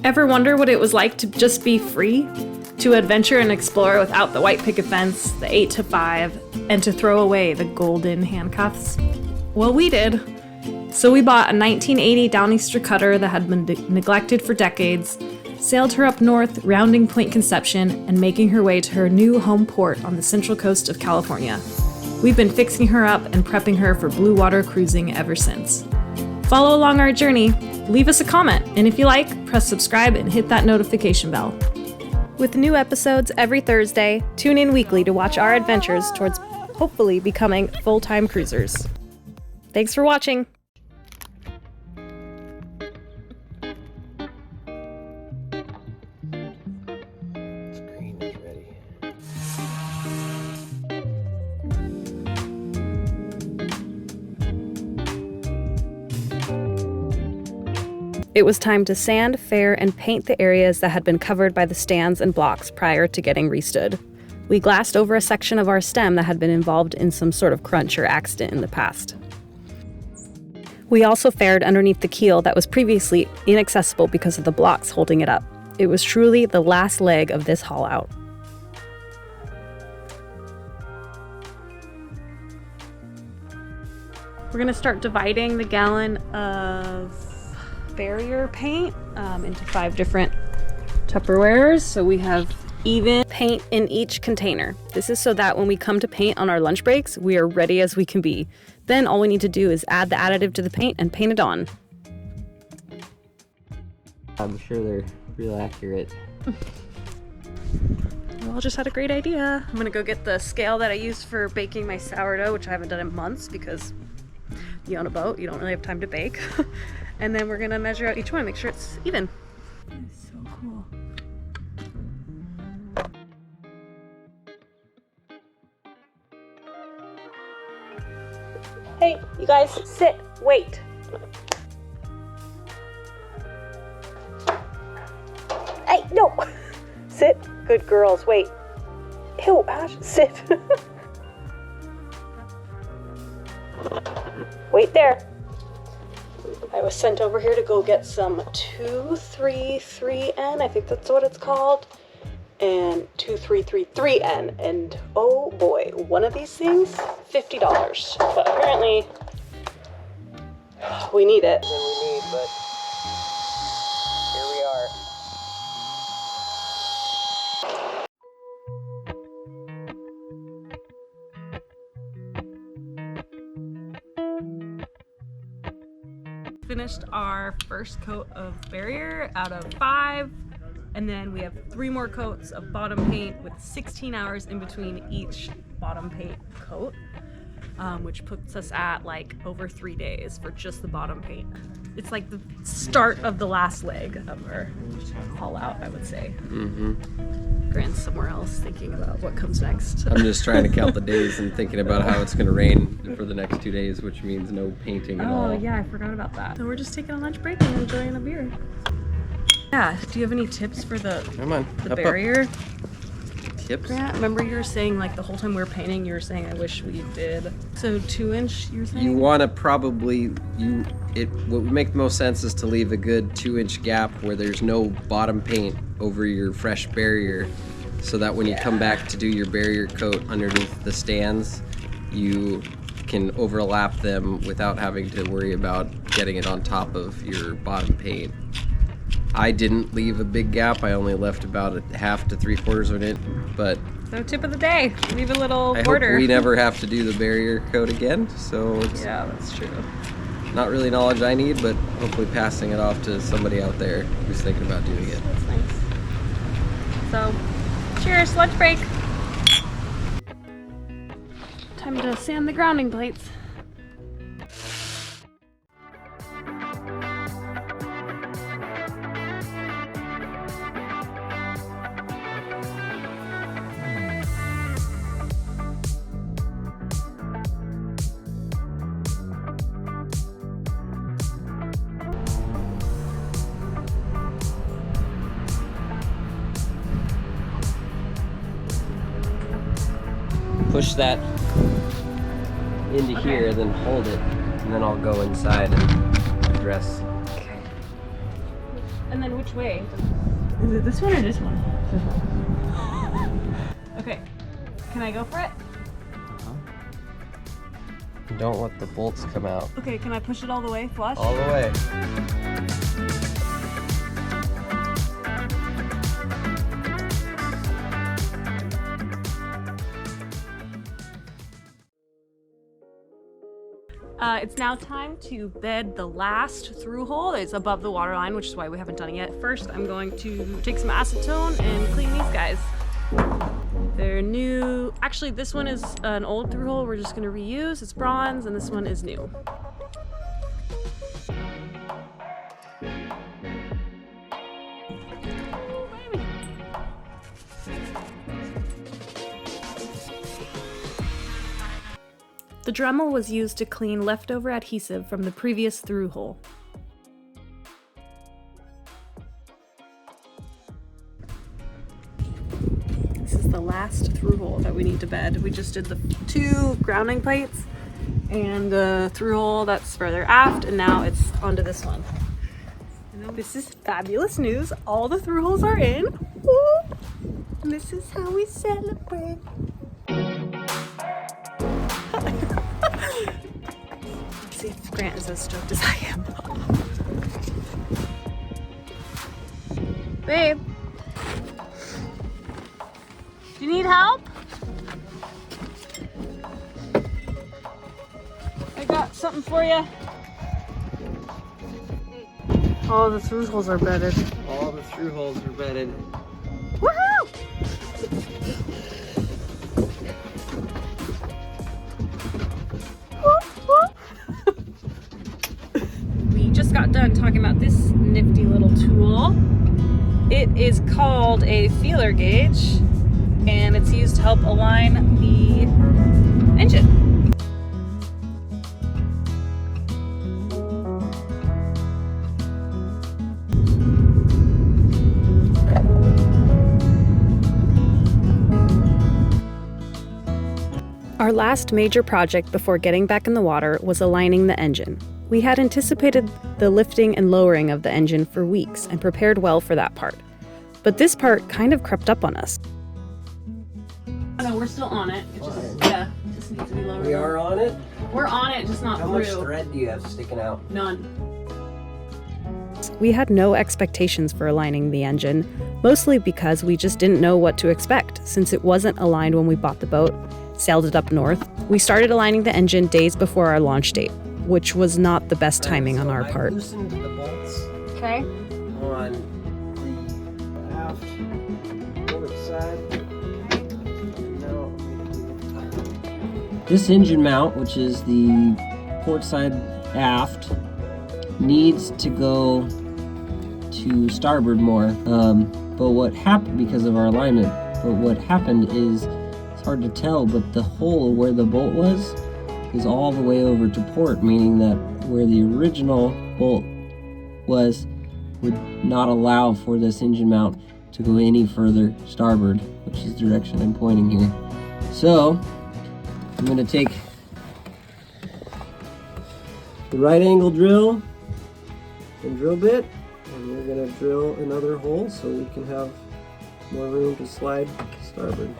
Ever wonder what it was like to just be free? To adventure and explore without the white picket fence, the 8 to 5, and to throw away the golden handcuffs? Well, we did. So we bought a 1980 Downeaster cutter that had been neglected for decades, sailed her up north, rounding Point Conception, and making her way to her new home port on the central coast of California. We've been fixing her up and prepping her for blue water cruising ever since. Follow along our journey, leave us a comment, and if you like, press subscribe and hit that notification bell. With new episodes every Thursday, tune in weekly to watch our adventures towards hopefully becoming full-time cruisers. Thanks for watching! Screen is ready. It was time to sand, fair, and paint the areas that had been covered by the stands and blocks prior to getting restood. We glassed over a section of our stem that had been involved in some sort of crunch or accident in the past. We also fared underneath the keel that was previously inaccessible because of the blocks holding it up. It was truly the last leg of this haul out. We're gonna start dividing the gallon of barrier paint into 5 different Tupperwares. So we have even paint in each container. This is so that when we come to paint on our lunch breaks, we are ready as we can be. Then all we need to do is add the additive to the paint and paint it on. I'm sure they're real accurate. We all just had a great idea. I'm gonna go get the scale that I used for baking my sourdough, which I haven't done in months because you own a boat, you don't really have time to bake. And then we're gonna measure out each one, make sure it's even. It's so cool. Hey, you guys, sit, wait. Hey, no, sit, good girls, wait. Ew, Ash, sit. Wait there. I was sent over here to go get some 233N, I think that's what it's called, and 2333N, and oh boy, one of these things, $50, but apparently we need it. Than we need, but here we are. Finished our first coat of barrier out of 5, and then we have 3 more coats of bottom paint with 16 hours in between each bottom paint coat, which puts us at like over 3 days for just the bottom paint. It's like the start of the last leg of our haul out, I would say. Grant's somewhere else thinking about what comes next. I'm just trying to count the days and thinking about how it's going to rain for the next 2 days, which means no painting at all. Oh yeah, I forgot about that. So we're just taking a lunch break and enjoying a beer. Yeah, do you have any tips for the barrier? Tips? Grant, remember you were saying like the whole time we were painting, you were saying I wish we did. So 2-inch, you were saying? You want to probably, what would make the most sense is to leave a good 2-inch gap where there's no bottom paint over your fresh barrier, so that when you come back to do your barrier coat underneath the stands, you can overlap them without having to worry about getting it on top of your bottom paint. I didn't leave a big gap. I only left about a 1/2 to 3/4 of it, but So tip of the day, leave a little I border. hope we never have to do the barrier coat again, so it's Yeah, that's true. not really knowledge I need, but hopefully passing it off to somebody out there who's thinking about doing it. That's nice. So, cheers, lunch break. Time to sand the grounding plates. Push that into here, then hold it, and then I'll go inside and address. Okay. And then which way? Is it this one or this one? Okay. Can I go for it? Don't let the bolts come out. Okay, can I push it all the way, flush? All the way. It's now time to bed the last through hole. It's above the water line, which is why we haven't done it yet. First, I'm going to take some acetone and clean these guys. They're new. Actually, this one is an old through hole we're just gonna reuse. It's bronze, and this one is new. The Dremel was used to clean leftover adhesive from the previous through hole. This is the last through hole that we need to bed. We just did the 2 grounding plates and the through hole that's further aft, and now it's onto this one. This is fabulous news. All the through holes are in. Woo! And this is how we celebrate. Let's see if Grant is as stoked as I am. Babe, do you need help? I got something for you. Oh, the through holes are bedded. All the through holes are bedded. Woohoo! We just got done talking about this nifty little tool. It is called a feeler gauge, and it's used to help align the engine. Our last major project before getting back in the water was aligning the engine. We had anticipated the lifting and lowering of the engine for weeks and prepared well for that part. But this part kind of crept up on us. No, we're still on it. It just needs to be lowered. We are on it? We're on it, just not How through. much thread do you have sticking out? None. We had no expectations for aligning the engine, mostly because we just didn't know what to expect since it wasn't aligned when we bought the boat, sailed it up north. We started aligning the engine days before our launch date, which was not the best timing on our part. I loosened the bolts Okay. on the aft port side. This engine mount, which is the port side aft, needs to go to starboard more. But what happened, because of our alignment, but what happened is, it's hard to tell, but the hole where the bolt was is all the way over to port, meaning that where the original bolt was would not allow for this engine mount to go any further starboard, which is the direction I'm pointing here. So I'm going to take the right angle drill and drill bit, and we're going to drill another hole so we can have more room to slide starboard.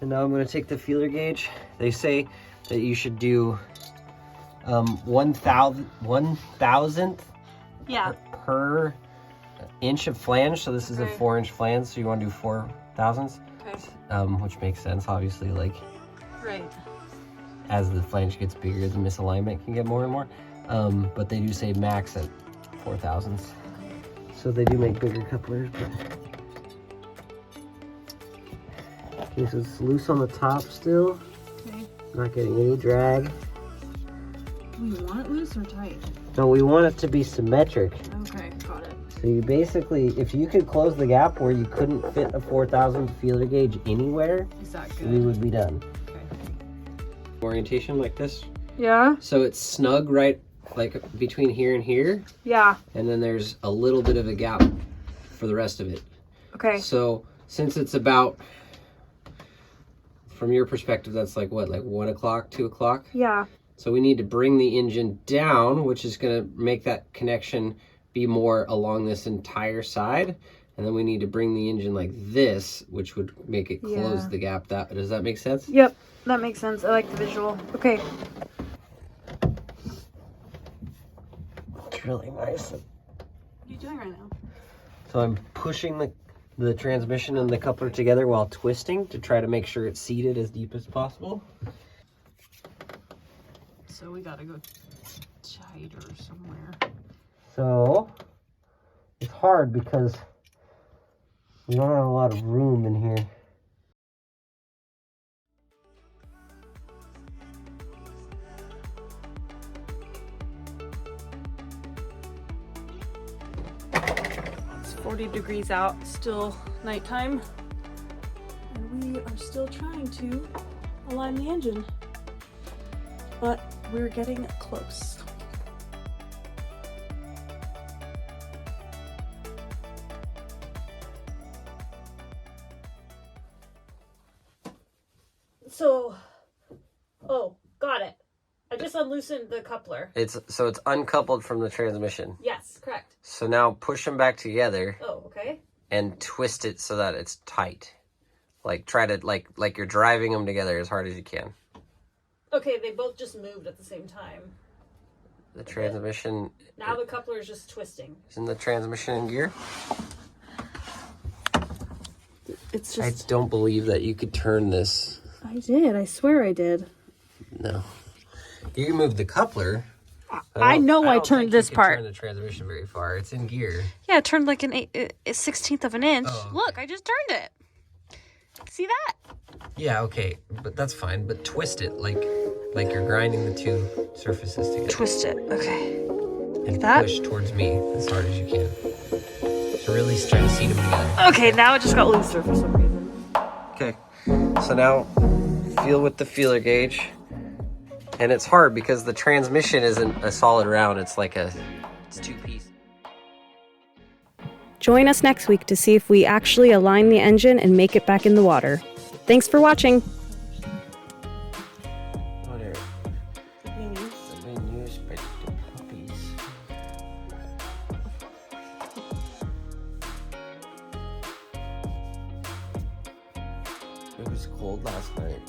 And now I'm going to take the feeler gauge. They say that you should do 1,000th Yeah. per inch of flange. So this is a Okay. 4-inch flange, so you want to do 4 thousandths, Okay. which makes sense, obviously. Like, Right. as the flange gets bigger, the misalignment can get more and more. But they do say max at 4 thousandths. So they do make bigger couplers. But... Okay, so it's loose on the top still. Okay. Not getting any drag. We want it loose or tight? No, we want it to be symmetric. Okay, got it. So you basically, if you could close the gap where you couldn't fit a 4,000th feeler gauge anywhere, Is that we good? would be done. Okay. Orientation like this. Yeah? So it's snug right like between here and here, Yeah. and then there's a little bit of a gap for the rest of it. Okay. So since it's about from your perspective, that's like what, like 1 o'clock, 2 o'clock? Yeah. So we need to bring the engine down, which is going to make that connection be more along this entire side. And then we need to bring the engine like this, which would make it close the gap. Does that make sense? Yep, that makes sense. I like the visual. Okay. It's really nice. What are you doing right now? So I'm pushing the transmission and the coupler together while twisting to try to make sure it's seated as deep as possible. So we gotta go tighter somewhere. So it's hard because we don't have a lot of room in here. It's 40 degrees out, still nighttime. And we are still trying to align the engine. But we're getting close. So, oh, got it. I just unloosened the coupler. It's uncoupled from the transmission. Yes, correct. So now push them back together Oh, okay. and twist it so that it's tight. Like try to like you're driving them together as hard as you can. Okay, they both just moved at the same time. The transmission. Now the coupler is just twisting. Isn't the transmission in gear? It's I just... don't believe that you could turn this. I did. I swear I did. No. You can move the coupler. I know I don't turned think this you can part. Turn the transmission very far. It's in gear. Yeah, it turned like a 16th of an inch. Oh. Look, I just turned it. See that? Yeah, okay, but that's fine. But twist it like you're grinding the two surfaces together. Twist it. Okay. And that? push towards me as hard as you can. So really try to seat them together. Okay, now it just got looser for some reason. Okay, so now feel with the feeler gauge. And it's hard because the transmission isn't a solid round. It's like it's two-piece. Join us next week to see if we actually align the engine and make it back in the water. Thanks for watching. Whatever. The menus by the puppies. It was cold last night.